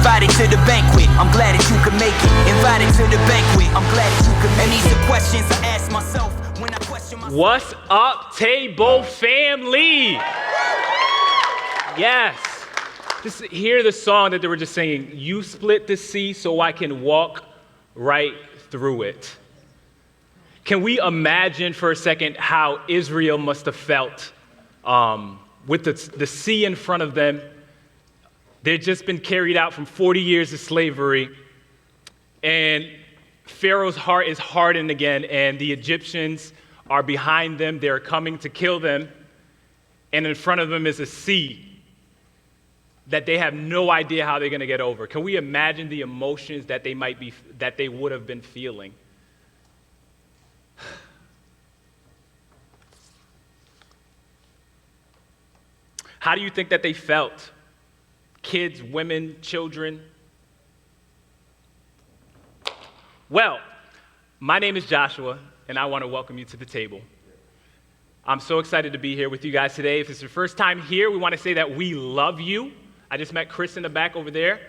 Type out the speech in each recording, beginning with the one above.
Invited to the banquet, I'm glad that you could make it. Invited to the banquet, I'm glad that you could make it. And these are questions I ask myself when I question myself. What's up, Table family? Yes. Just hear the song that they were just singing. You split the sea so I can walk right through it. Can we imagine for a second how Israel must have felt with the sea in front of them? They'd just been carried out from 40 years of slavery, and Pharaoh's heart is hardened again, and the Egyptians are behind them. They're coming to kill them, and in front of them is a sea that they have no idea how they're going to get over. Can we imagine the emotions that they would have been feeling? How do you think that they felt? Kids, women, children? Well, my name is Joshua, and I want to welcome you to the table. I'm so excited to be here with you guys today. If it's your first time here, we want to say that we love you. I just met Chris in the back over there.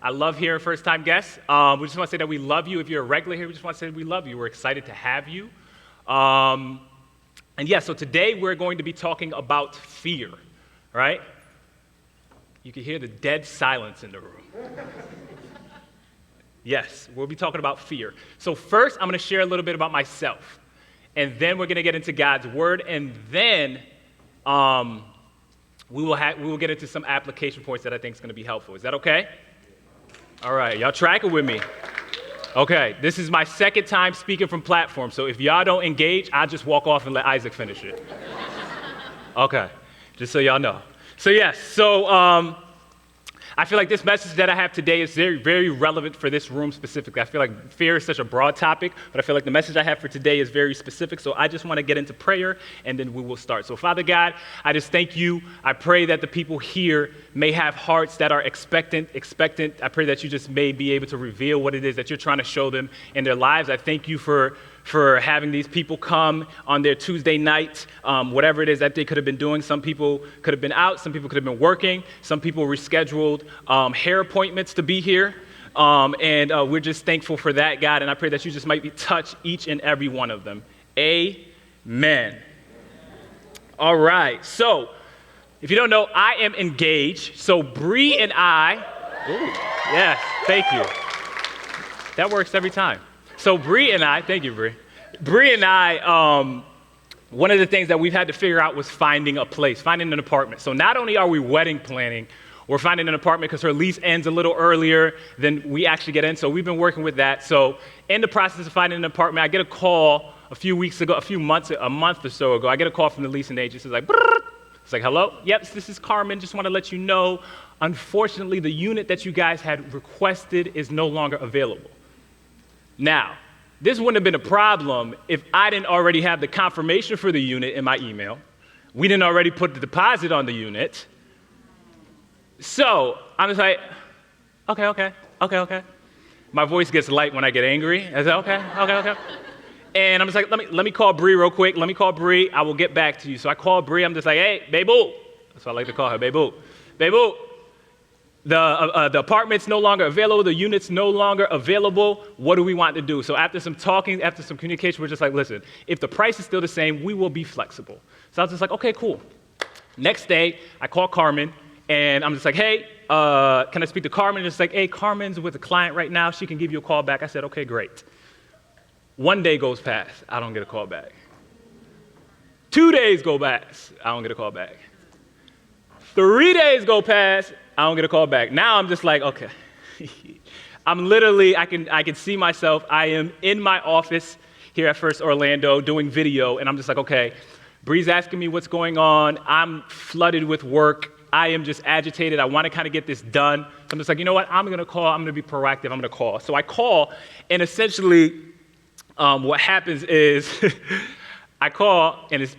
I love hearing first-time guests. We just want to say that we love you. If you're a regular here, we just want to say that we love you. We're excited to have you. And yeah, so today we're going to be talking about fear, right? You can hear the dead silence in the room. Yes, we'll be talking about fear. So first, I'm going to share a little bit about myself. And then we're going to get into God's word. And then we will get into some application points that I think is going to be helpful. Is that okay? All right, y'all tracking with me? Okay, this is my second time speaking from platform. So if y'all don't engage, I'll just walk off and let Isaac finish it. Okay, just so y'all know. So yes, I feel like this message that I have today is very, very relevant for this room specifically. I feel like fear is such a broad topic, but I feel like the message I have for today is very specific. So I just want to get into prayer, and then we will start. So Father God, I just thank you. I pray that the people here may have hearts that are expectant. I pray that you just may be able to reveal what it is that you're trying to show them in their lives. I thank you for having these people come on their Tuesday night, whatever it is that they could have been doing. Some people could have been out, some people could have been working, some people rescheduled hair appointments to be here, and we're just thankful for that, God, and I pray that you just might touch each and every one of them. Amen. All right, so if you don't know, I am engaged, so Bree and I, yes, thank you. That works every time. So Bree and I, thank you, Bree. Bree and I, one of the things that we've had to figure out was finding a place, finding an apartment. So not only are we wedding planning, we're finding an apartment because her lease ends a little earlier than we actually get in. So we've been working with that. So in the process of finding an apartment, I get a call a month or so ago, I get a call from the leasing agent. It's like, brrr. It's like, hello? Yep, this is Carmen. Just want to let you know, unfortunately, the unit that you guys had requested is no longer available. Now, this wouldn't have been a problem if I didn't already have the confirmation for the unit in my email. We didn't already put the deposit on the unit. So I'm just like, okay. My voice gets light when I get angry. I say, okay. And I'm just like, let me call Bree real quick. Let me call Bree. I will get back to you. So I call Bree. I'm just like, hey, babe-boo. That's what I like to call her, babe-boo. Babe-boo. The apartment's no longer available. The unit's no longer available. What do we want to do? So after some talking, after some communication, we're just like, listen, if the price is still the same, we will be flexible. So I was just like, okay, cool. Next day, I call Carmen, and I'm just like, hey, can I speak to Carmen? Just like, hey, Carmen's with a client right now. She can give you a call back. I said, okay, great. 1 day goes past. I don't get a call back. 2 days go past. I don't get a call back. 3 days go past. I don't get a call back. Now I'm just like, okay. I'm literally, I can see myself. I am in my office here at First Orlando doing video, and I'm just like, okay, Bree's asking me what's going on. I'm flooded with work. I am just agitated. I want to kind of get this done. So I'm just like, you know what? I'm going to call. I'm going to be proactive. I'm going to call. So I call, and essentially what happens is I call, and it's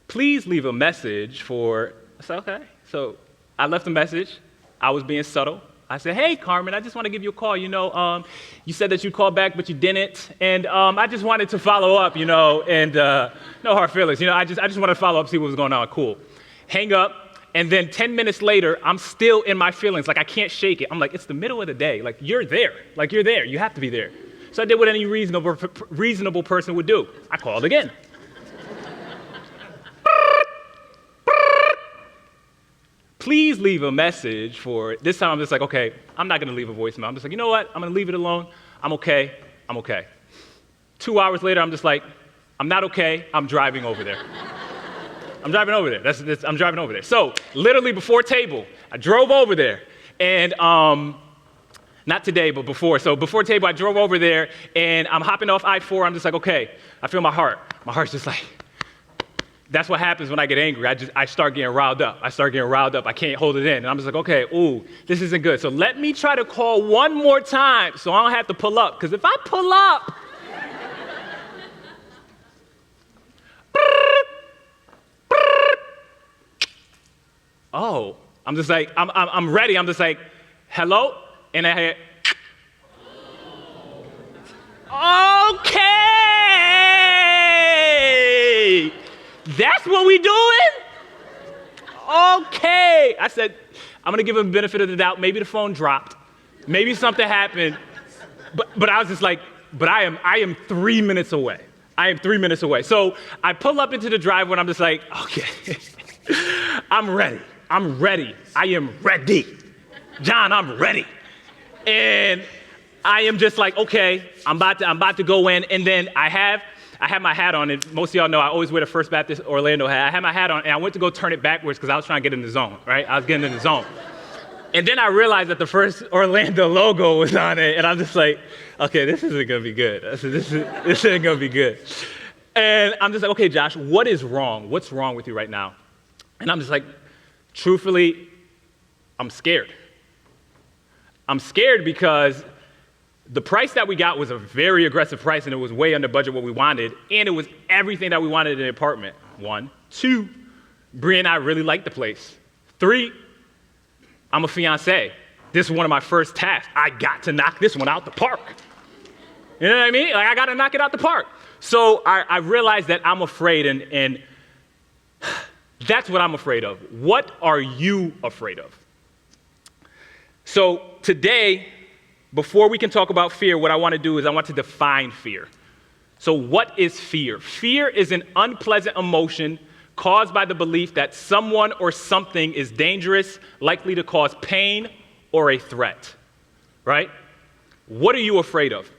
please leave a message for, I said, okay. So I left a message. I was being subtle. I said, hey, Carmen, I just want to give you a call. You know, you said that you'd call back, but you didn't. And I just wanted to follow up, and no hard feelings. I just wanted to follow up, see what was going on. Cool. Hang up. And then 10 minutes later, I'm still in my feelings. Like, I can't shake it. I'm like, it's the middle of the day. Like, you're there. Like, you're there. You have to be there. So I did what any reasonable person would do. I called again. Please leave a message for, this time I'm just like, okay, I'm not gonna leave a voicemail. I'm just like, you know what? I'm gonna leave it alone. I'm okay. 2 hours later, I'm just like, I'm not okay. I'm driving over there. I'm driving over there. I'm driving over there. So literally before table, I drove over there. And not today, but before. So before table, I drove over there, and I'm hopping off I-4. I'm just like, okay. I feel my heart. My heart's just like, that's what happens when I get angry. I start getting riled up. I can't hold it in. And I'm just like, okay, ooh, this isn't good. So let me try to call one more time so I don't have to pull up. Because if I pull up, oh, I'm just like, I'm ready. I'm just like, hello? And I hear, okay. That's what we doing? Okay. I said, I'm gonna give him the benefit of the doubt. Maybe the phone dropped. Maybe something happened. But I was just like, but I am 3 minutes away. I am 3 minutes away. So I pull up into the driveway and I'm just like, okay, I'm ready. I am ready. John, I'm ready. And I am just like, okay, I'm about to go in. And then I have my hat on, and most of y'all know I always wear the First Baptist Orlando hat. I had my hat on, and I went to go turn it backwards because I was trying to get in the zone, right? I was getting in the zone. And then I realized that the First Orlando logo was on it, and I'm just like, okay, this isn't gonna be good. I said, this isn't gonna be good. And I'm just like, okay, Josh, what is wrong? What's wrong with you right now? And I'm just like, truthfully, I'm scared. I'm scared because the price that we got was a very aggressive price, and it was way under budget what we wanted, and it was everything that we wanted in the apartment. 1. 2, Bree and I really liked the place. 3, I'm a fiance. This is one of my first tasks. I got to knock this one out the park. You know what I mean? Like, I got to knock it out the park. So I realized that I'm afraid, and that's what I'm afraid of. What are you afraid of? So today, before we can talk about fear, what I want to do is I want to define fear. So what is fear? Fear is an unpleasant emotion caused by the belief that someone or something is dangerous, likely to cause pain or a threat, right? What are you afraid of?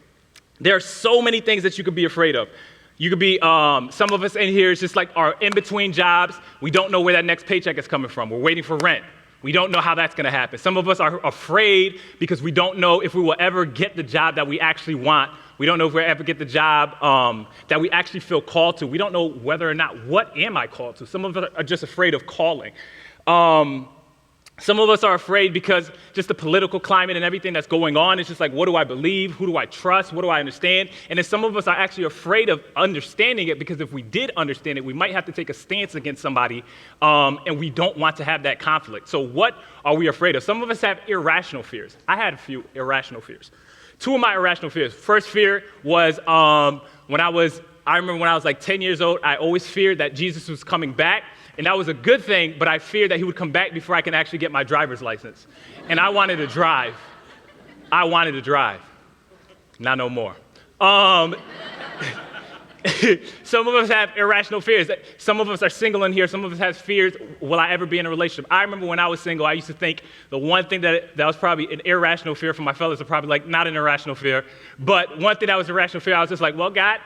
There are so many things that you could be afraid of. You could be, some of us in here is just like are in between jobs. We don't know where that next paycheck is coming from. We're waiting for rent. We don't know how that's gonna happen. Some of us are afraid because we don't know if we will ever get the job that we actually want. We don't know if we'll ever get the job that we actually feel called to. We don't know whether or not, what am I called to? Some of us are just afraid of calling. Some of us are afraid because just the political climate and everything that's going on, it's just like, what do I believe? Who do I trust? What do I understand? And then some of us are actually afraid of understanding it because if we did understand it, we might have to take a stance against somebody, and we don't want to have that conflict. So what are we afraid of? Some of us have irrational fears. I had a few irrational fears. 2 of my irrational fears. First fear was I remember when I was like 10 years old, I always feared that Jesus was coming back. And that was a good thing, but I feared that he would come back before I can actually get my driver's license. And I wanted to drive. Not no more. Some of us have irrational fears. Some of us are single in here. Some of us have fears, will I ever be in a relationship? I remember when I was single, I used to think the one thing that was probably an irrational fear for my fellas are probably like not an irrational fear, but one thing that was irrational fear, I was just like, well, God,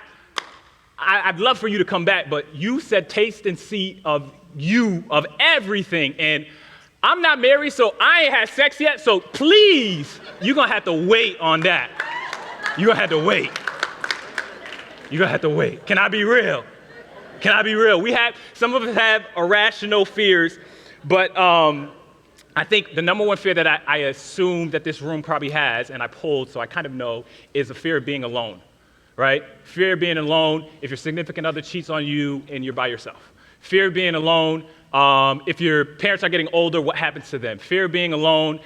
I'd love for you to come back, but you said taste and see of everything, and I'm not married, so I ain't had sex yet, so please, you're gonna have to wait on that. You're gonna have to wait. Can I be real? Some of us have irrational fears, but I think the number one fear that I assume that this room probably has, and I pulled so I kind of know, is the fear of being alone, right? Fear of being alone if your significant other cheats on you and you're by yourself. Fear of being alone if your parents are getting older, what happens to them? Fear of being alone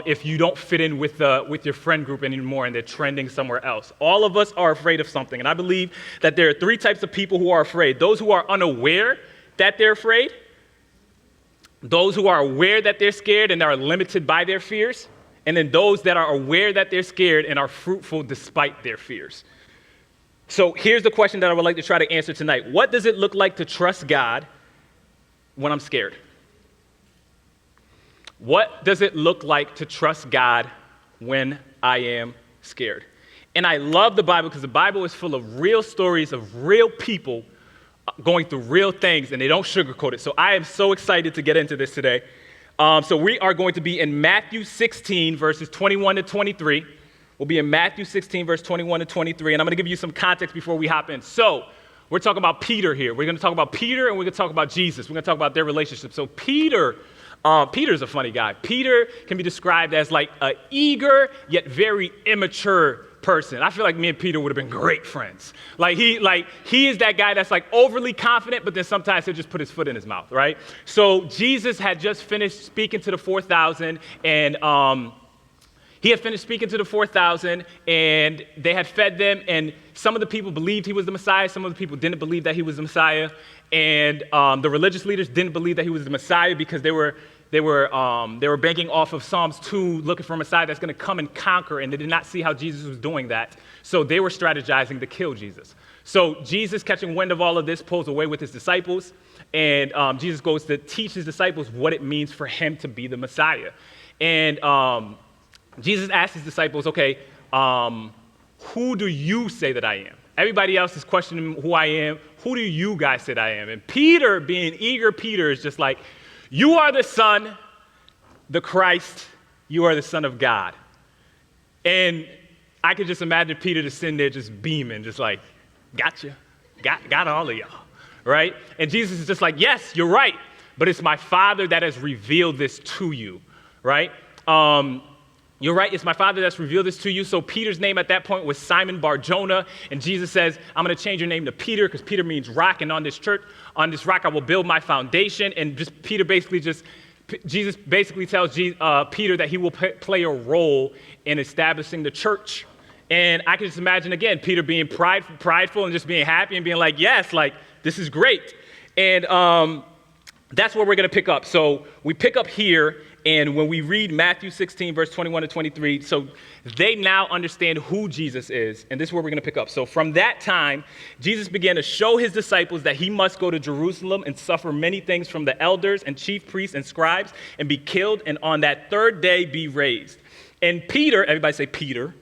if you don't fit in with your friend group anymore and they're trending somewhere else. All of us are afraid of something, and I believe that there are 3 types of people who are afraid. Those who are unaware that they're afraid, those who are aware that they're scared and are limited by their fears, and then those that are aware that they're scared and are fruitful despite their fears. So here's the question that I would like to try to answer tonight. What does it look like to trust God when I'm scared? What does it look like to trust God when I am scared? And I love the Bible because the Bible is full of real stories of real people going through real things, and they don't sugarcoat it. So I am so excited to get into this today. So we are going to be in Matthew 16, verses 21 to 23. We'll be in Matthew 16, verse 21 to 23, and I'm going to give you some context before we hop in. So we're talking about Peter here. We're going to talk about Peter, and we're going to talk about Jesus. We're going to talk about their relationship. So Peter's a funny guy. Peter can be described as like an eager yet very immature person. I feel like me and Peter would have been great friends. He is that guy that's like overly confident, but then sometimes he'll just put his foot in his mouth, right? So Jesus had just finished speaking to the 4,000, and he had finished speaking to the 4,000, and they had fed them, and some of the people believed he was the Messiah. Some of the people didn't believe that he was the Messiah, and the religious leaders didn't believe that he was the Messiah because they were banking off of Psalms 2, looking for a Messiah that's going to come and conquer, and they did not see how Jesus was doing that. So they were strategizing to kill Jesus. So Jesus, catching wind of all of this, pulls away with his disciples, and Jesus goes to teach his disciples what it means for him to be the Messiah. And Jesus asked his disciples, okay, who do you say that I am? Everybody else is questioning who I am. Who do you guys say that I am? And Peter, being eager Peter, is just like, you are the Son, the Christ, you are the Son of God. And I could just imagine Peter just sitting there just beaming, just like, gotcha, got all of y'all, right? And Jesus is just like, yes, you're right, but it's my Father that has revealed this to you, right? You're right, it's my Father that's revealed this to you. So Peter's name at that point was Simon Bar-Jonah, and Jesus says, I'm going to change your name to Peter because Peter means rock, and on this rock I will build my foundation. And Jesus basically tells Peter that he will play a role in establishing the church. And I can just imagine, again, Peter being prideful and just being happy and being like, yes, like, this is great. And that's where we're going to pick up. So we pick up here, and when we read Matthew 16, verse 21 to 23, so they now understand who Jesus is, and this is where we're going to pick up. So from that time, Jesus began to show his disciples that he must go to Jerusalem and suffer many things from the elders and chief priests and scribes and be killed, and on that third day be raised. And Peter, everybody say Peter,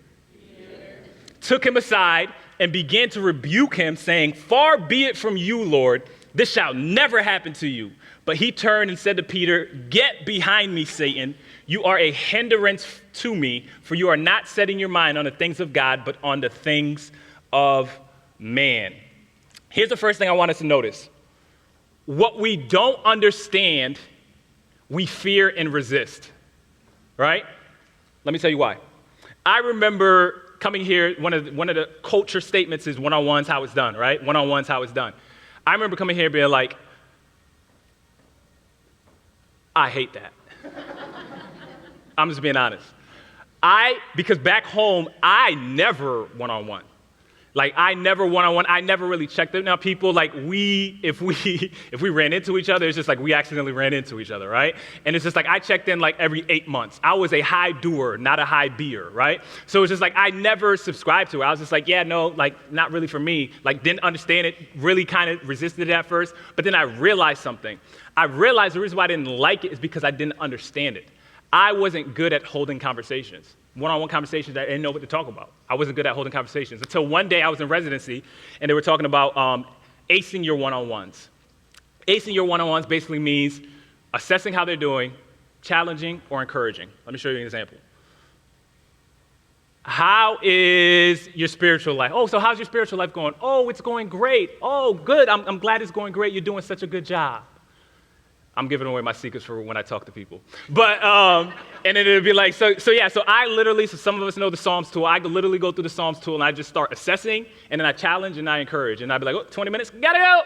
took him aside and began to rebuke him, saying, far be it from you, Lord, this shall never happen to you. But he turned and said to Peter, get behind me, Satan. You are a hindrance to me, for you are not setting your mind on the things of God, but on the things of man. Here's the first thing I want us to notice. What we don't understand, we fear and resist, right? Let me tell you why. I remember coming here, one of the culture statements is one-on-one's how it's done, right? One-on-one's how it's done. I remember coming here being like, I hate that. I'm just being honest. Because back home, I never one-on-one. Like, I never one-on-one. I never really checked it. Now, people, like, if we ran into each other, it's just like we accidentally ran into each other, right? And it's just like I checked in like every 8 months. I was a high doer, not a high beer, right? So it's just like I never subscribed to it. I was just like, yeah, no, like, not really for me. Like, didn't understand it, really kind of resisted it at first. But then I realized something. I realized the reason why I didn't like it is because I didn't understand it. I wasn't good at holding conversations. One-on-one conversations, I didn't know what to talk about. I wasn't good at holding conversations until one day I was in residency and they were talking about acing your one-on-ones. Acing your one-on-ones basically means assessing how they're doing, challenging or encouraging. Let me show you an example. How is your spiritual life? Oh, so how's your spiritual life going? Oh, it's going great. Oh, good. I'm glad it's going great. You're doing such a good job. I'm giving away my secrets for when I talk to people. But, and then it'll be like, so some of us know the Psalms tool. I could literally go through the Psalms tool and I just start assessing, and then I challenge and I encourage. And I'd be like, oh, 20 minutes, gotta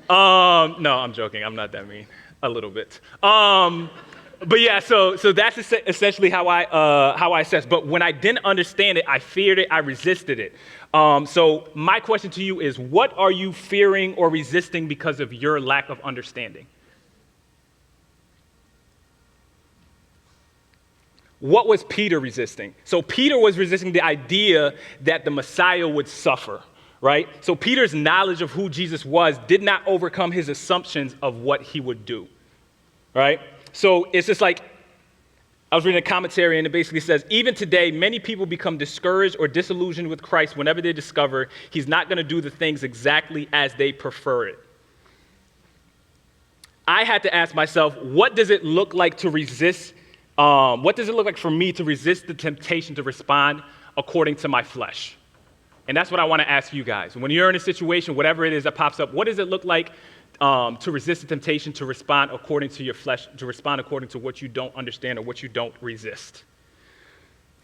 go. No, I'm joking. I'm not that mean. A little bit. But yeah, so that's essentially how I assess. But when I didn't understand it, I feared it, I resisted it. So my question to you is, what are you fearing or resisting because of your lack of understanding? What was Peter resisting? So Peter was resisting the idea that the Messiah would suffer, right? So Peter's knowledge of who Jesus was did not overcome his assumptions of what he would do, right? So it's just like, I was reading a commentary and it basically says, even today, many people become discouraged or disillusioned with Christ whenever they discover he's not going to do the things exactly as they prefer it. I had to ask myself, what does it look like to resist? What does it look like for me to resist the temptation to respond according to my flesh? And that's what I want to ask you guys. When you're in a situation, whatever it is that pops up, what does it look like to resist the temptation to respond according to your flesh, to respond according to what you don't understand or what you don't resist?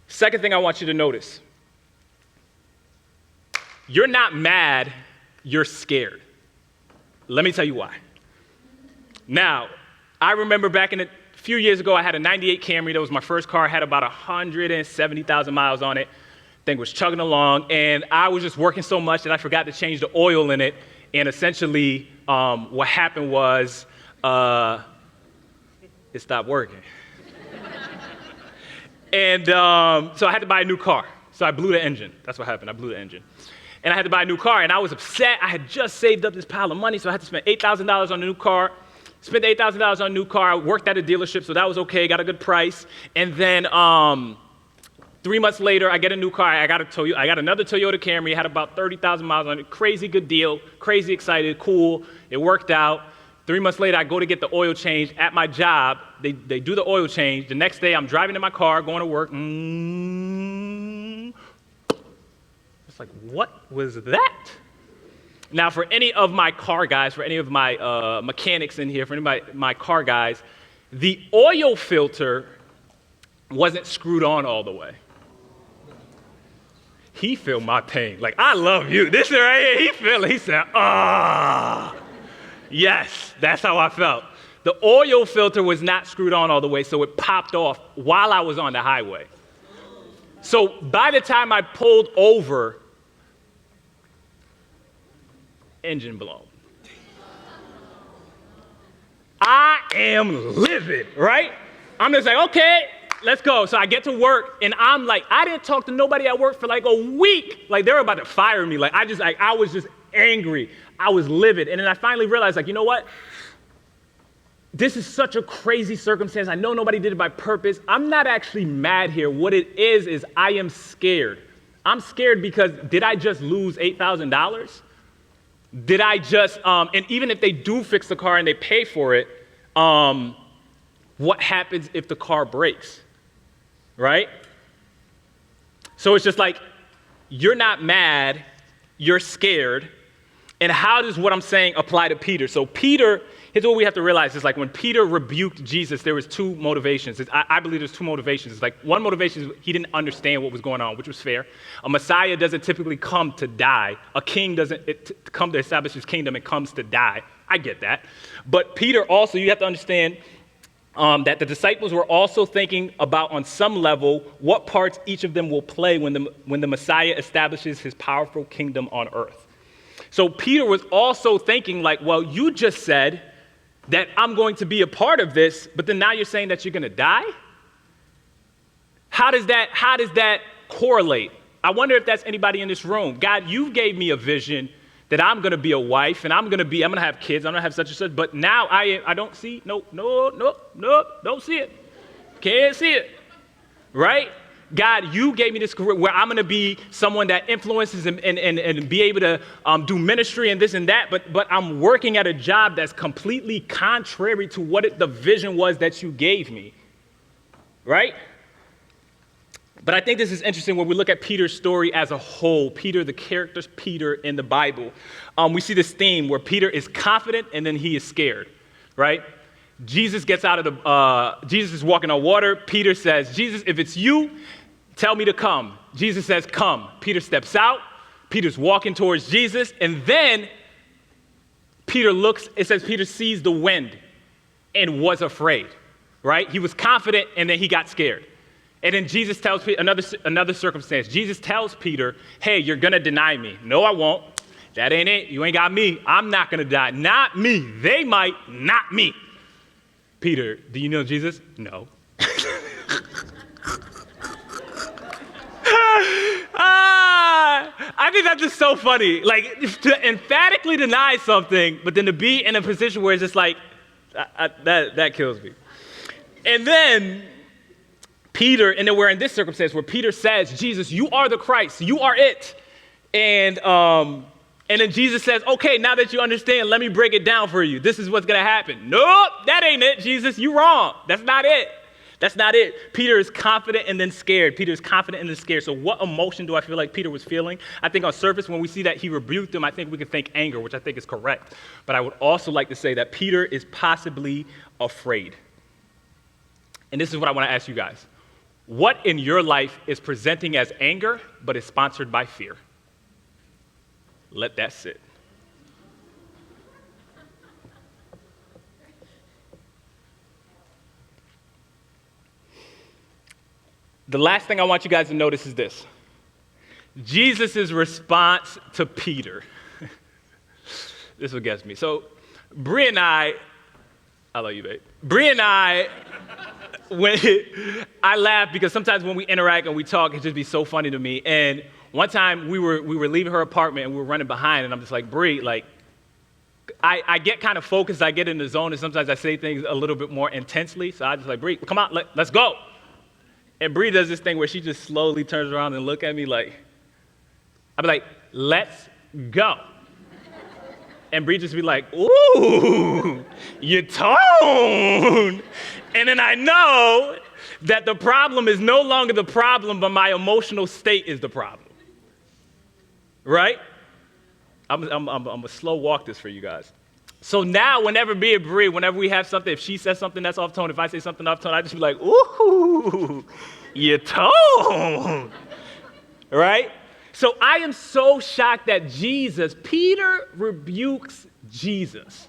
Second thing I want you to notice, you're not mad, you're scared. Let me tell you why. Now, I remember back a few years ago, I had a 98 Camry. That was my first car. I had about 170,000 miles on it. Thing was chugging along, and I was just working so much that I forgot to change the oil in it. And essentially, what happened was it stopped working. And so I had to buy a new car. So I blew the engine. That's what happened. I blew the engine. And I had to buy a new car, and I was upset. I had just saved up this pile of money, so I had to spend $8,000 on a new car. Spent $8,000 on a new car. I worked at a dealership, so that was okay. Got a good price. And then 3 months later, I get a new car. I got another Toyota Camry. It had about 30,000 miles on it. Crazy good deal. Crazy excited. Cool. It worked out. 3 months later, I go to get the oil change at my job. They do the oil change. The next day, I'm driving in my car, going to work. It's like, what was that? Now, for any of my car guys, for any of my mechanics in here, for any of my car guys, the oil filter wasn't screwed on all the way. He felt my pain. Like, I love you. This right here, he felt it. He said, ah. Yes, that's how I felt. The oil filter was not screwed on all the way, so it popped off while I was on the highway. So by the time I pulled over, engine blown. I am livid, right? I'm just like, okay, let's go. So I get to work, and I'm like, I didn't talk to nobody at work for like a week. Like, they were about to fire me. Like, I was just angry. I was livid. And then I finally realized, like, you know what? This is such a crazy circumstance. I know nobody did it by purpose. I'm not actually mad here. What it is I am scared. I'm scared because did I just lose $8,000? Did I just, and even if they do fix the car and they pay for it, what happens if the car breaks, right? So it's just like, you're not mad, you're scared. And how does what I'm saying apply to Peter? So Peter, here's what we have to realize, is like when Peter rebuked Jesus, there was two motivations. I believe there's two motivations. It's like one motivation is he didn't understand what was going on, which was fair. A Messiah doesn't typically come to die. A king doesn't come to establish his kingdom, it comes to die. I get that. But Peter also, you have to understand that the disciples were also thinking about, on some level, what parts each of them will play when the Messiah establishes his powerful kingdom on earth. So Peter was also thinking like, well, you just said that I'm going to be a part of this, but then now you're saying that you're going to die? How does that correlate? I wonder if that's anybody in this room. God, you gave me a vision that I'm going to be a wife and I'm going to have kids, I'm going to have such and such, but now I don't see, nope, don't see it. Can't see it, right? God, you gave me this career where I'm going to be someone that influences and be able to do ministry and this and that, but I'm working at a job that's completely contrary to what the vision was that you gave me, right? But I think this is interesting when we look at Peter's story as a whole. Peter, the characters Peter in the Bible, we see this theme where Peter is confident and then he is scared, right? Jesus gets out of Jesus is walking on water. Peter says, Jesus, if it's you, tell me to come. Jesus says, come. Peter steps out. Peter's walking towards Jesus. And then Peter looks, it says Peter sees the wind and was afraid, right? He was confident and then he got scared. And then Jesus tells Peter, another circumstance. Jesus tells Peter, hey, you're going to deny me. No, I won't. That ain't it. You ain't got me. I'm not going to die. Not me. They might, not me. Peter, do you know Jesus? No. that's just so funny. Like, to emphatically deny something, but then to be in a position where it's just like, that kills me. And then Peter, and then we're in this circumstance where Peter says, Jesus, you are the Christ, you are it. And then Jesus says, okay, now that you understand, let me break it down for you. This is what's gonna happen. Nope, that ain't it, Jesus, you wrong. That's not it. That's not it. Peter is confident and then scared. Peter is confident and then scared. So what emotion do I feel like Peter was feeling? I think on surface, when we see that he rebuked him, I think we can think anger, which I think is correct. But I would also like to say that Peter is possibly afraid. And this is what I want to ask you guys. What in your life is presenting as anger, but is sponsored by fear? Let that sit. The last thing I want you guys to notice is this. Jesus' response to Peter. This will get me. So, Bree and I love you, babe. Bree and I laugh because sometimes when we interact and we talk, it just be so funny to me. And one time we were leaving her apartment and we were running behind, and I'm just like, Bree, like, I get kind of focused, I get in the zone, and sometimes I say things a little bit more intensely. So I just like, Bree, come on, let's go. And Bree does this thing where she just slowly turns around and look at me like, I'd be like, let's go. And Bree just be like, ooh, your tone. And then I know that the problem is no longer the problem, but my emotional state is the problem. Right? I'm gonna slow walk this for you guys. So now, whenever me and Bree, whenever we have something, if she says something that's off tone, if I say something off tone, I just be like, ooh, your tone. Right? So I am so shocked that Peter rebukes Jesus,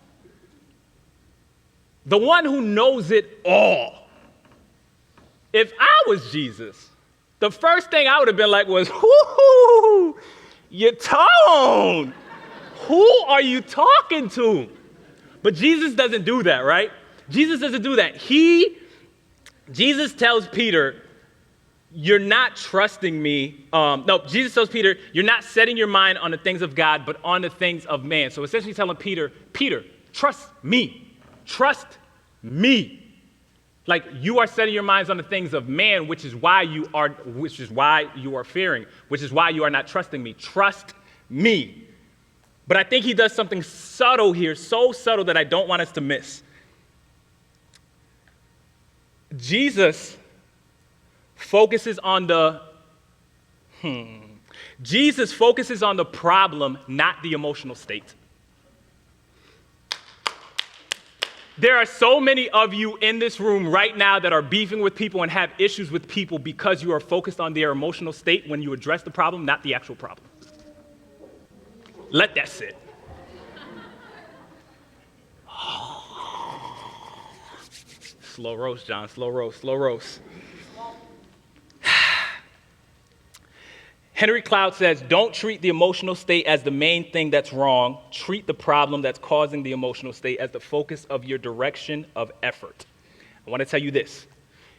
the one who knows it all. If I was Jesus, the first thing I would have been like was, ooh, your tone. Who are you talking to? But Jesus doesn't do that, right? Jesus doesn't do that. Jesus tells Peter, you're not trusting me. Jesus tells Peter, you're not setting your mind on the things of God, but on the things of man. So essentially telling Peter, trust me. Trust me. Like, you are setting your minds on the things of man, which is why you are fearing, which is why you are not trusting me. Trust me. But I think he does something subtle here, so subtle that I don't want us to miss. Jesus focuses on the problem, not the emotional state. There are so many of you in this room right now that are beefing with people and have issues with people because you are focused on their emotional state when you address the problem, not the actual problem. Let that sit. Slow roast, John. Slow roast. Henry Cloud says, don't treat the emotional state as the main thing that's wrong. Treat the problem that's causing the emotional state as the focus of your direction of effort. I want to tell you this.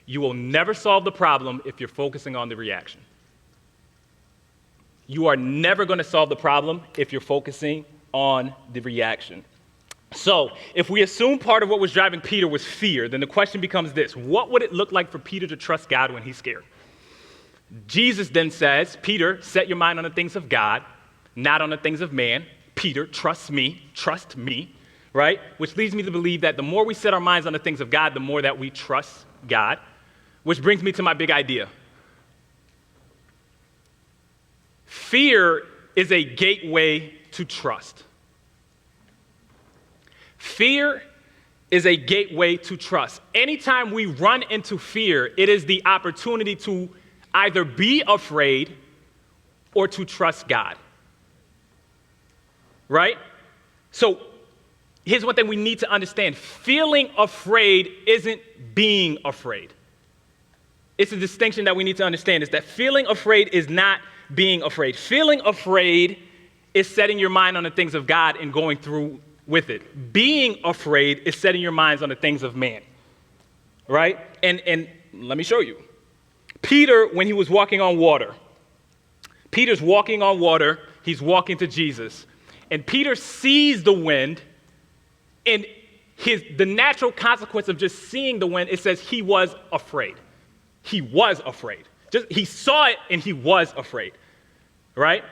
You will never solve the problem if you're focusing on the reaction. You are never going to solve the problem if you're focusing on the reaction. So, if we assume part of what was driving Peter was fear, then the question becomes this. What would it look like for Peter to trust God when he's scared? Jesus then says, Peter, set your mind on the things of God, not on the things of man. Peter, trust me, right? Which leads me to believe that the more we set our minds on the things of God, the more that we trust God. Which brings me to my big idea. Fear is a gateway to trust. Fear is a gateway to trust. Anytime we run into fear, it is the opportunity to either be afraid or to trust God. Right? So here's one thing we need to understand. Feeling afraid isn't being afraid. It's a distinction that we need to understand, is that feeling afraid is not being afraid. Feeling afraid is setting your mind on the things of God and going through with it. Being afraid is setting your minds on the things of man. Right? And let me show you. Peter, when he was walking on water, Peter's walking on water. He's walking to Jesus. And Peter sees the wind, and the natural consequence of just seeing the wind, it says he was afraid. He was afraid. He saw it and he was afraid, right?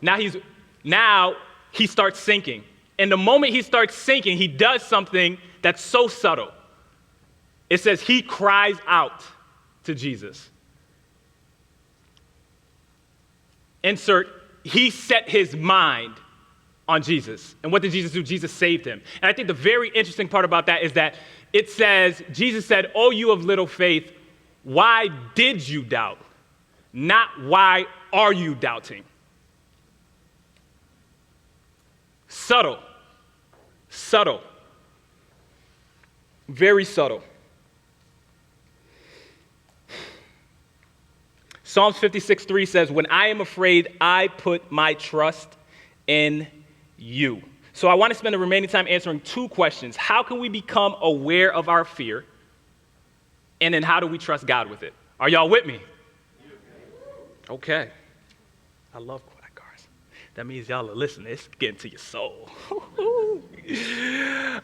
Now he starts sinking. And the moment he starts sinking, he does something that's so subtle. It says he cries out to Jesus. Insert, he set his mind on Jesus. And what did Jesus do? Jesus saved him. And I think the very interesting part about that is that it says, Jesus said, "Oh, you of little faith, why did you doubt?" Not why are you doubting? Subtle. Subtle. Very subtle. Psalms 56:3 says, "When I am afraid, I put my trust in you." So I want to spend the remaining time answering two questions. How can we become aware of our fear? And then how do we trust God with it? Are y'all with me? Okay. I love quiet cars. That means y'all are listening. It's getting to your soul.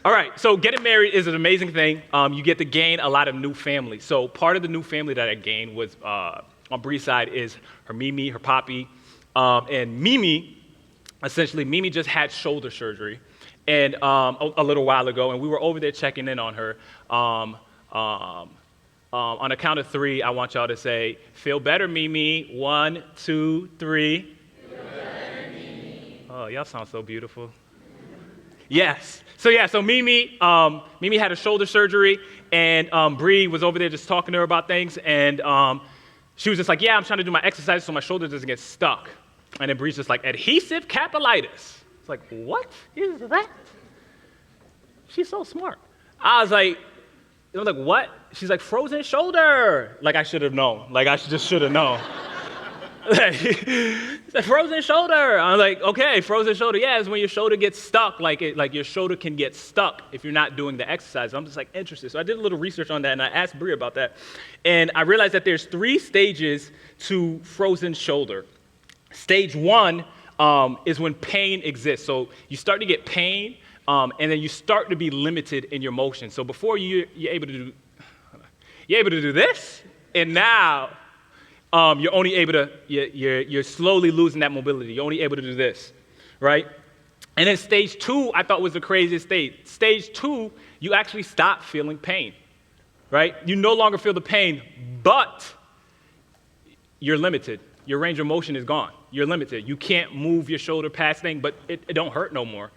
All right, so getting married is an amazing thing. You get to gain a lot of new family. So part of the new family that I gained was, on Bree's side, is her Mimi, her Poppy. And Mimi just had shoulder surgery and a little while ago, and we were over there checking in on her. On a count of three, I want y'all to say, "Feel better, Mimi." 1, 2, 3. Feel better, Mimi. Oh, y'all sound so beautiful. Yes. So Mimi had a shoulder surgery, and Bree was over there just talking to her about things, and she was just like, "Yeah, I'm trying to do my exercise so my shoulder doesn't get stuck." And then Bree's just like, "Adhesive capsulitis." It's like, what is that? She's so smart. I was like, what? She's like, "Frozen shoulder." Like, I should have known. Like, I just should have known. Frozen shoulder. I was like, okay, frozen shoulder. Yeah, it's when your shoulder gets stuck. Like your shoulder can get stuck if you're not doing the exercise. I'm just like interested. So I did a little research on that, and I asked Brie about that. And I realized that there's 3 stages to frozen shoulder. Stage 1 is when pain exists. So you start to get pain, and then you start to be limited in your motion. So before you're able to do this, and now you're only able to, you're slowly losing that mobility. You're only able to do this, right? And then stage 2, I thought was the craziest stage. Stage 2, you actually stop feeling pain, right? You no longer feel the pain, but you're limited. Your range of motion is gone. You're limited. You can't move your shoulder past thing, but it don't hurt no more.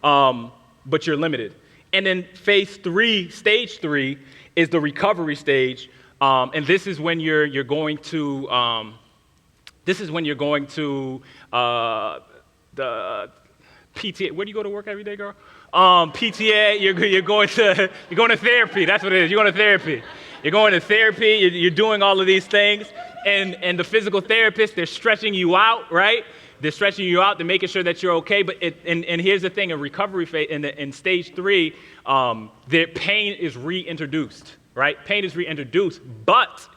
But you're limited. And then stage 3 is the recovery stage. And this is when you're going to the PTA. Where do you go to work every day, girl? PTA. You're going to therapy. That's what it is. You're going to therapy. You're going to therapy. You're doing all of these things, and the physical therapist, they're stretching you out, right? They're stretching you out. They're making sure that you're okay. But and here's the thing: in recovery phase, in stage 3, the pain is reintroduced. Right? Pain is reintroduced, but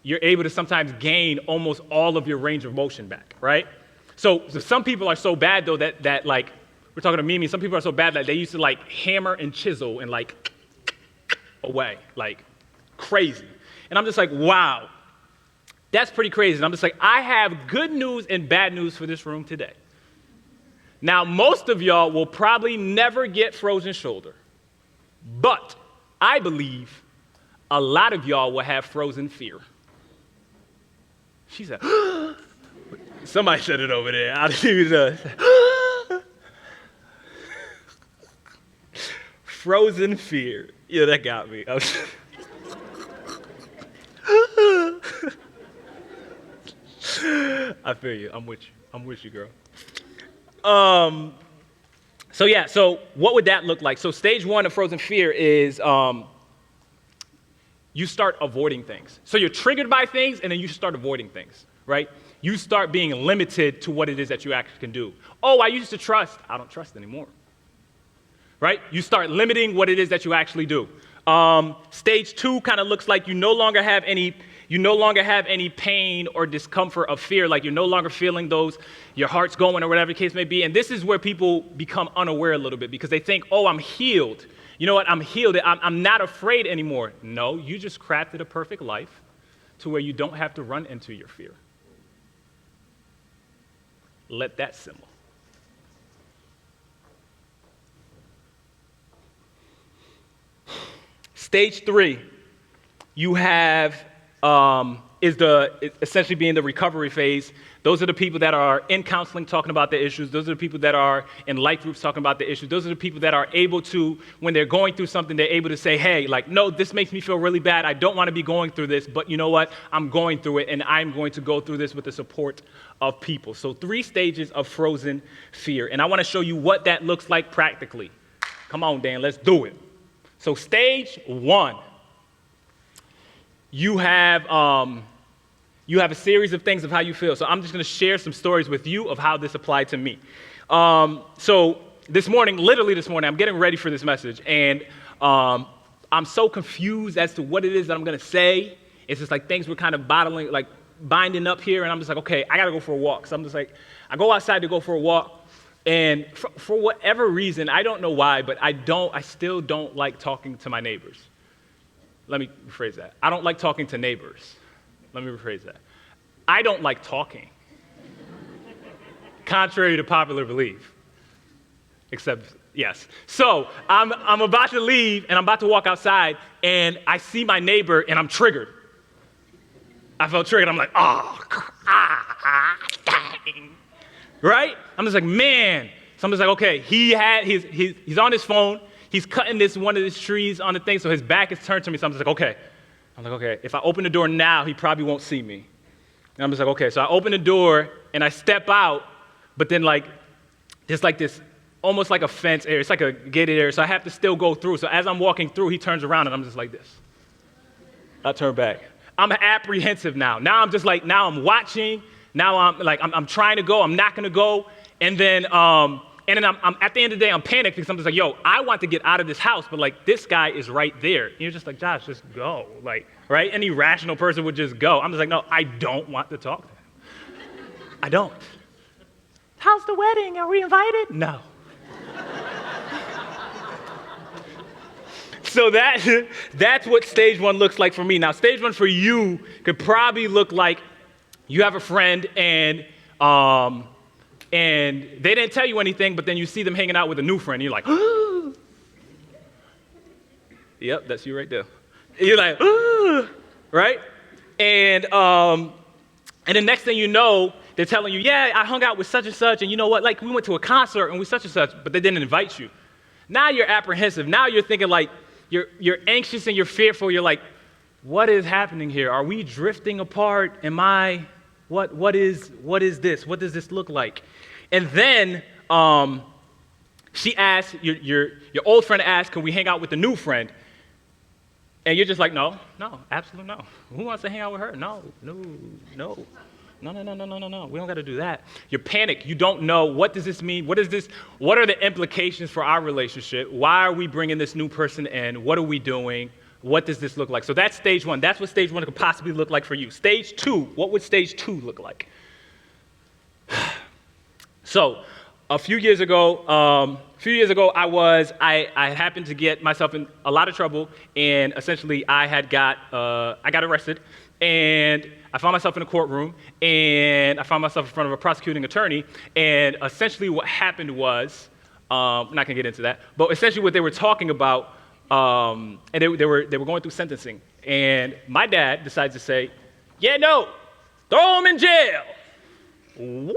you're able to sometimes gain almost all of your range of motion back, right? So some people are so bad, though, that like, we're talking to Mimi, some people are so bad that they used to, like, hammer and chisel and, like, away, like, crazy. And I'm just like, wow, that's pretty crazy. And I'm just like, I have good news and bad news for this room today. Now, most of y'all will probably never get frozen shoulder, but I believe a lot of y'all will have frozen fear. She said, somebody said it over there. I didn't even know. Frozen fear. Yeah, that got me. I feel you. I'm with you, girl. So what would that look like? So stage 1 of frozen fear is you start avoiding things. So you're triggered by things, and then you start avoiding things, right? You start being limited to what it is that you actually can do. Oh, I used to trust. I don't trust anymore, right? You start limiting what it is that you actually do. Stage 2 kind of looks like you no longer have any You no longer have any pain or discomfort of fear, like you're no longer feeling those, your heart's going or whatever the case may be. And this is where people become unaware a little bit because they think, oh, I'm healed. You know what, I'm healed, I'm not afraid anymore. No, you just crafted a perfect life to where you don't have to run into your fear. Let that simmer. Stage 3, you have essentially being the recovery phase. Those are the people that are in counseling talking about the issues. Those are the people that are in life groups talking about the issues. Those are the people that are able to, when they're going through something, they're able to say, hey, like, no, this makes me feel really bad. I don't want to be going through this, but you know what? I'm going through it, and I'm going to go through this with the support of people. So 3 stages of frozen fear. And I want to show you what that looks like practically. Come on, Dan, let's do it. So stage 1, you have a series of things of how you feel. So I'm just going to share some stories with you of how this applied to me. So this morning, literally this morning, I'm getting ready for this message, and I'm so confused as to what it is that I'm going to say. It's just like things were kind of binding up here, and I'm just like, okay, I got to go for a walk. So I'm just like, I go outside to go for a walk, and for whatever reason, I don't know why, but I still don't like talking to my neighbors. Let me rephrase that. I don't like talking to neighbors. Let me rephrase that. I don't like talking, contrary to popular belief, except, yes. So I'm about to leave, and I'm about to walk outside, and I see my neighbor, and I'm triggered. I felt triggered. I'm like, dang. Right? I'm just like, man. So I'm just like, okay, he's on his phone. He's cutting one of these trees on the thing, so his back is turned to me. So I'm just like, okay. I'm like, okay, if I open the door now, he probably won't see me. And I'm just like, okay. So I open the door, and I step out, but then there's like this, almost like a fence area. It's like a gated area, so I have to still go through. So as I'm walking through, he turns around, and I'm just like this. I turn back. I'm apprehensive now. Now I'm watching. Now I'm trying to go. I'm not going to go. And then I'm at the end of the day, I'm panicked because I'm just like, yo, I want to get out of this house, but like this guy is right there. And you're just like, Josh, just go. Like, right? Any rational person would just go. I'm just like, no, I don't want to talk to him. I don't. How's the wedding? Are we invited? No. So that's what stage 1 looks like for me. Now, stage 1 for you could probably look like you have a friend and they didn't tell you anything, but then you see them hanging out with a new friend. And you're like, oh. Yep, that's you right there. You're like, oh, right? And the next thing you know, they're telling you, yeah, I hung out with such and such, and you know what? Like, we went to a concert and we such and such, but they didn't invite you. Now you're apprehensive. Now you're thinking like, you're anxious and you're fearful. You're like, what is happening here? Are we drifting apart? What is this? What does this look like? And then she asks, your old friend asks, can we hang out with the new friend? And you're just like, no, absolutely no. Who wants to hang out with her? No. We don't got to do that. You're panicked. You don't know, what does this mean? What is this? What are the implications for our relationship? Why are we bringing this new person in? What are we doing? What does this look like? So that's stage 1. That's what stage 1 could possibly look like for you. Stage 2, what would stage 2 look like? So a few years ago, I happened to get myself in a lot of trouble, and essentially I got arrested, and I found myself in a courtroom, and I found myself in front of a prosecuting attorney, and essentially what happened was, I'm not gonna get into that, but essentially what they were talking about, and they were going through sentencing, and my dad decided to say, yeah, no, throw him in jail. What?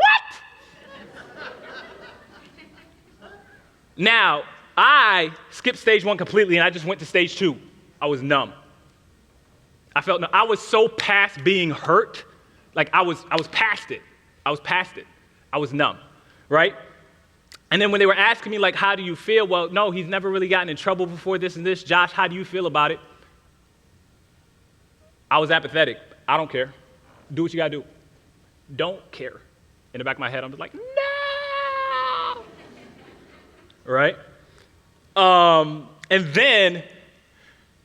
Now, I skipped stage 1 completely, and I just went to stage 2. I was numb. I was so past being hurt, like I was past it. I was numb, right? And then when they were asking me, like, how do you feel? Well, no, he's never really gotten in trouble before this and this. Josh, how do you feel about it? I was apathetic. I don't care. Do what you gotta do. Don't care. In the back of my head, I'm just like, no! Right? And then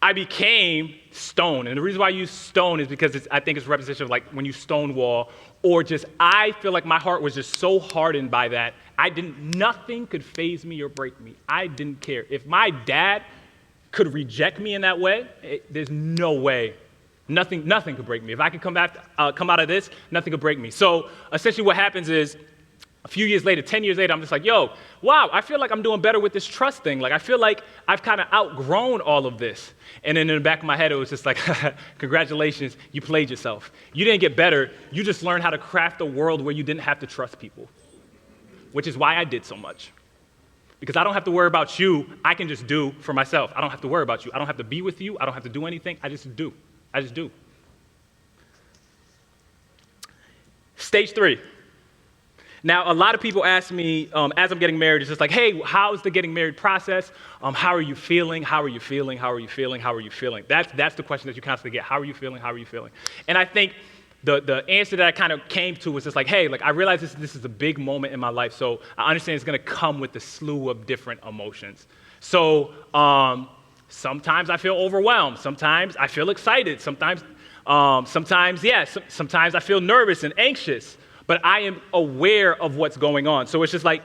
I became stone. And the reason why I use stone is because I think it's a representation of like when you stonewall, or just I feel like my heart was just so hardened by that. Nothing could faze me or break me. I didn't care. If my dad could reject me in that way, there's no way. Nothing could break me. If I could come out of this, nothing could break me. So essentially what happens is, a few years later, 10 years later, I'm just like, yo, wow, I feel like I'm doing better with this trust thing. Like, I feel like I've kind of outgrown all of this. And then in the back of my head, it was just like, congratulations, you played yourself. You didn't get better. You just learned how to craft a world where you didn't have to trust people, which is why I did so much. Because I don't have to worry about you. I can just do for myself. I don't have to worry about you. I don't have to be with you. I don't have to do anything. I just do. I just do. Stage 3. Now, a lot of people ask me, as I'm getting married, it's just like, hey, how's the getting married process? How are you feeling? How are you feeling? How are you feeling? How are you feeling? That's the question that you constantly get. How are you feeling? How are you feeling? And I think the answer that I kind of came to was just like, hey, like I realize this is a big moment in my life, so I understand it's going to come with a slew of different emotions. So sometimes I feel overwhelmed. Sometimes I feel excited. Sometimes I feel nervous and anxious. But I am aware of what's going on. So it's just like,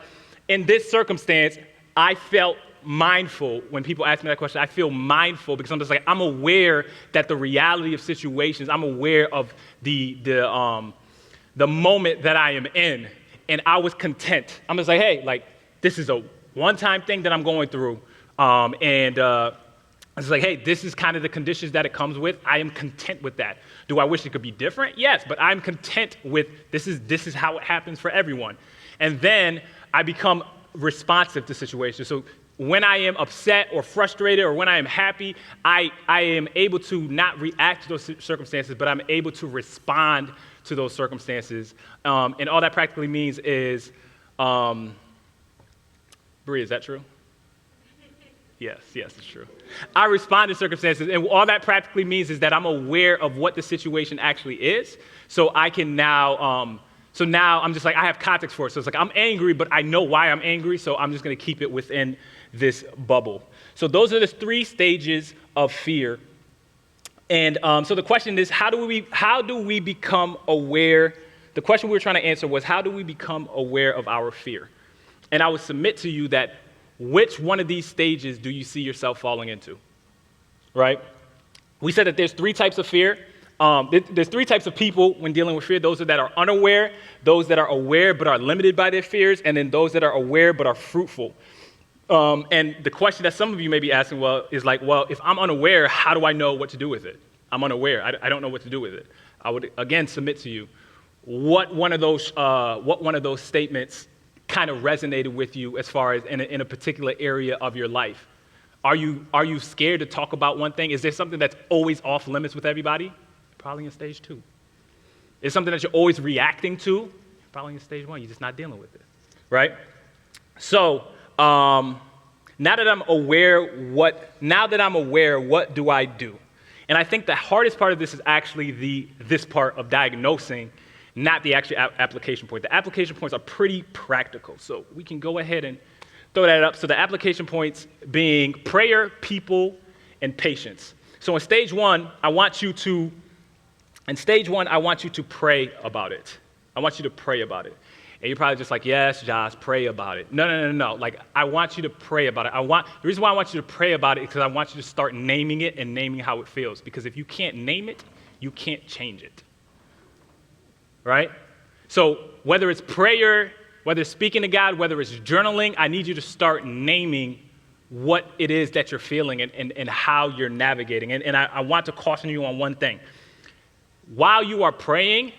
in this circumstance, I felt mindful. When people ask me that question, I feel mindful because I'm just like, I'm aware that the reality of situations, I'm aware of the moment that I am in. And I was content. I'm just like, hey, like, this is a one-time thing that I'm going through. It's like, hey, this is kind of the conditions that it comes with. I am content with that. Do I wish it could be different? Yes, but I'm content with this is how it happens for everyone. And then I become responsive to situations. So when I am upset or frustrated or when I am happy, I am able to not react to those circumstances, but I'm able to respond to those circumstances. And all that practically means is, Bree, is that true? Yes, it's true. I respond to circumstances, and all that practically means is that I'm aware of what the situation actually is, so I can now, so now I'm just like, I have context for it. So it's like, I'm angry, but I know why I'm angry, so I'm just gonna keep it within this bubble. So those are the 3 stages of fear. And so the question is, how do we become aware? The question we were trying to answer was, how do we become aware of our fear? And I would submit to you that which one of these stages do you see yourself falling into, right? We said that there's 3 types of fear. There's 3 types of people when dealing with fear. Those that are unaware, those that are aware but are limited by their fears, and then those that are aware but are fruitful. And the question that some of you may be asking, is like, if I'm unaware, how do I know what to do with it? I'm unaware. I don't know what to do with it. I would, again, submit to you, what one of those statements kind of resonated with you as far as in a particular area of your life? Are you scared to talk about one thing? Is there something that's always off limits with everybody? Probably in stage 2. Is something that you're always reacting to? Probably in stage 1. You're just not dealing with it, right? So now that I'm aware, what do I do? And I think the hardest part of this is actually this part of diagnosing, not the actual application point. The application points are pretty practical, so we can go ahead and throw that up. So the application points being prayer, people, and patience. So in stage 1, I want you to pray about it. I want you to pray about it. And you're probably just like, yes, Josh, pray about it. No. Like, I want you to pray about it. The reason why I want you to pray about it is because I want you to start naming it and naming how it feels. Because if you can't name it, you can't change it. Right? So whether it's prayer, whether it's speaking to God, whether it's journaling, I need you to start naming what it is that you're feeling and how you're navigating. And I want to caution you on one thing. While you are praying,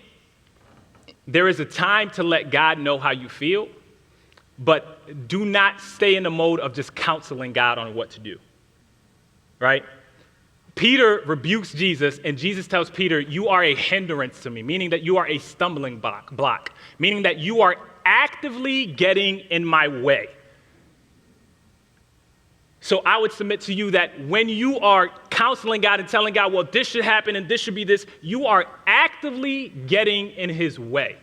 there is a time to let God know how you feel, but do not stay in the mode of just counseling God on what to do. Right? Peter rebukes Jesus, and Jesus tells Peter, you are a hindrance to me, meaning that you are a stumbling block, meaning that you are actively getting in my way. So I would submit to you that when you are counseling God and telling God, well, this should happen and this should be this, you are actively getting in his way.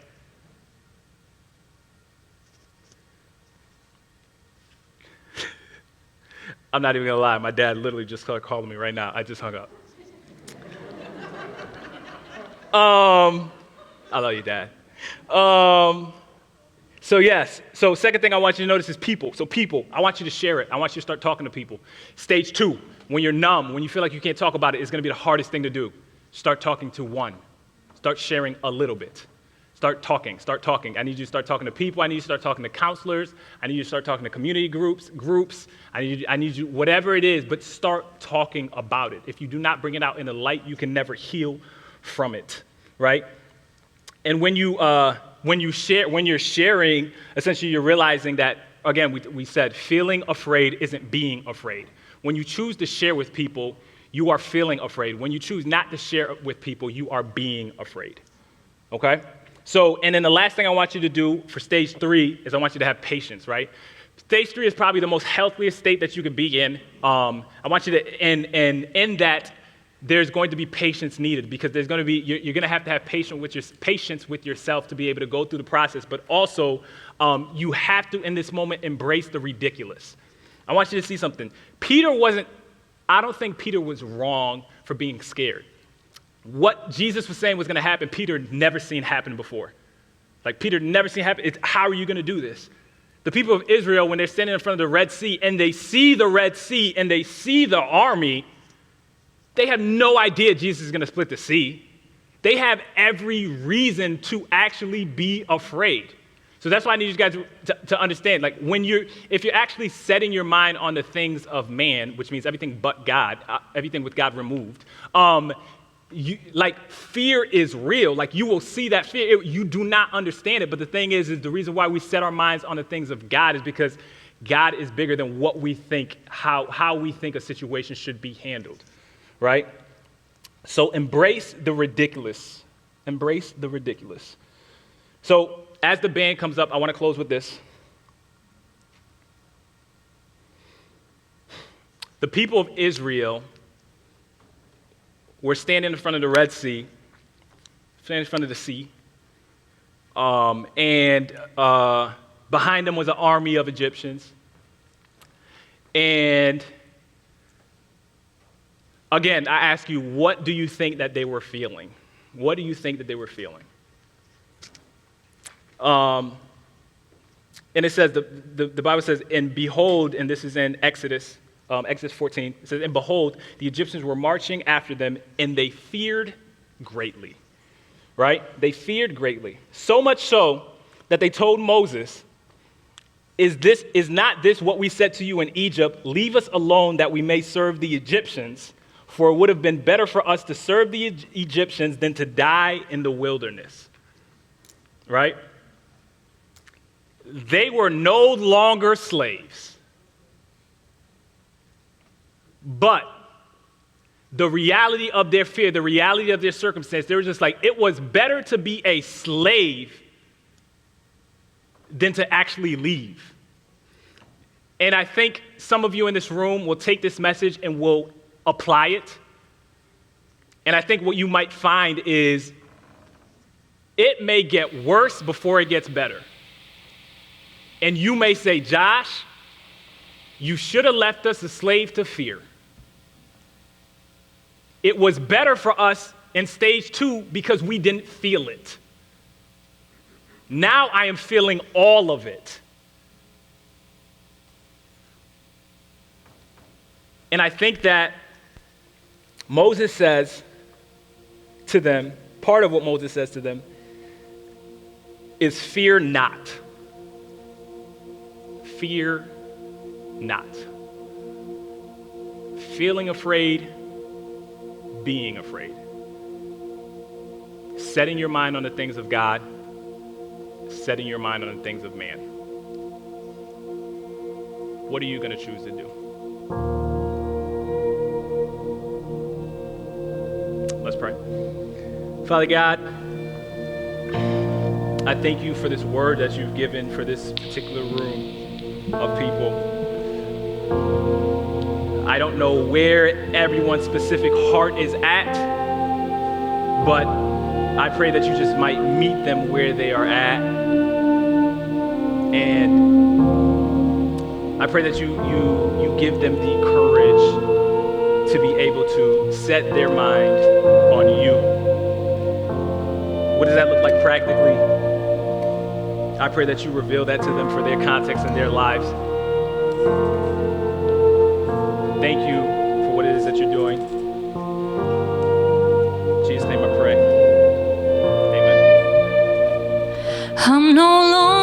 I'm not even gonna lie, my dad literally just started calling me right now. I just hung up. I love you, Dad. So yes, so second thing I want you to notice is people. So people, I want you to share it. I want you to start talking to people. Stage 2, when you're numb, when you feel like you can't talk about it, it's gonna be the hardest thing to do. Start talking to one. Start sharing a little bit. Start talking. I need you to start talking to people. I need you to start talking to counselors. I need you to start talking to community groups. I need you, whatever it is, but start talking about it. If you do not bring it out in the light, you can never heal from it, right? And when you're sharing, essentially you're realizing that, again, we said feeling afraid isn't being afraid. When you choose to share with people, you are feeling afraid. When you choose not to share with people, you are being afraid, okay? So, and then the last thing I want you to do for stage 3 is I want you to have patience, right? Stage 3 is probably the most healthiest state that you could be in. I want you to, and in that, there's going to be patience needed because there's going to be, you're going to have patience with yourself to be able to go through the process, but also you have to, in this moment, embrace the ridiculous. I want you to see something. I don't think Peter was wrong for being scared. What Jesus was saying was going to happen, Peter had never seen happen before. Like Peter never seen happen. It's how are you going to do this? The people of Israel, when they're standing in front of the Red Sea and they see the Red Sea and they see the army, they have no idea Jesus is going to split the sea. They have every reason to actually be afraid. So that's why I need you guys to understand, like if you're actually setting your mind on the things of man, which means everything but God, everything with God removed, fear is real. Like you will see that fear. You do not understand it. But the thing is the reason why we set our minds on the things of God is because God is bigger than what we think, how we think a situation should be handled, right? So embrace the ridiculous. Embrace the ridiculous. So as the band comes up, I want to close with this. The people of Israel were standing in front of the Red Sea, standing in front of the sea, and behind them was an army of Egyptians. And again, I ask you, what do you think that they were feeling? What do you think that they were feeling? And it says, the Bible says, and behold, and this is in Exodus 14, it says, and behold, the Egyptians were marching after them, and they feared greatly, right? They feared greatly. So much so that they told Moses, is not this what we said to you in Egypt? Leave us alone that we may serve the Egyptians, for it would have been better for us to serve the Egyptians than to die in the wilderness, right? They were no longer slaves. But the reality of their fear, the reality of their circumstance, they were just like, it was better to be a slave than to actually leave. And I think some of you in this room will take this message and will apply it. And I think what you might find is it may get worse before it gets better. And you may say, Josh, you should have left us a slave to fear. It was better for us in stage 2 because we didn't feel it. Now I am feeling all of it. And I think that Moses says to them, part of what Moses says to them is fear not. Fear not. Feeling afraid, being afraid. Setting your mind on the things of God, setting your mind on the things of man. What are you going to choose to do? Let's pray. Father God, I thank you for this word that you've given for this particular room of people. I don't know where everyone's specific heart is at, but I pray that you just might meet them where they are at. And I pray that you give them the courage to be able to set their mind on you What does that look like practically? I pray that you reveal that to them for their context and their lives. Thank you for what it is that you're doing. In Jesus' name I pray. Amen. I'm no longer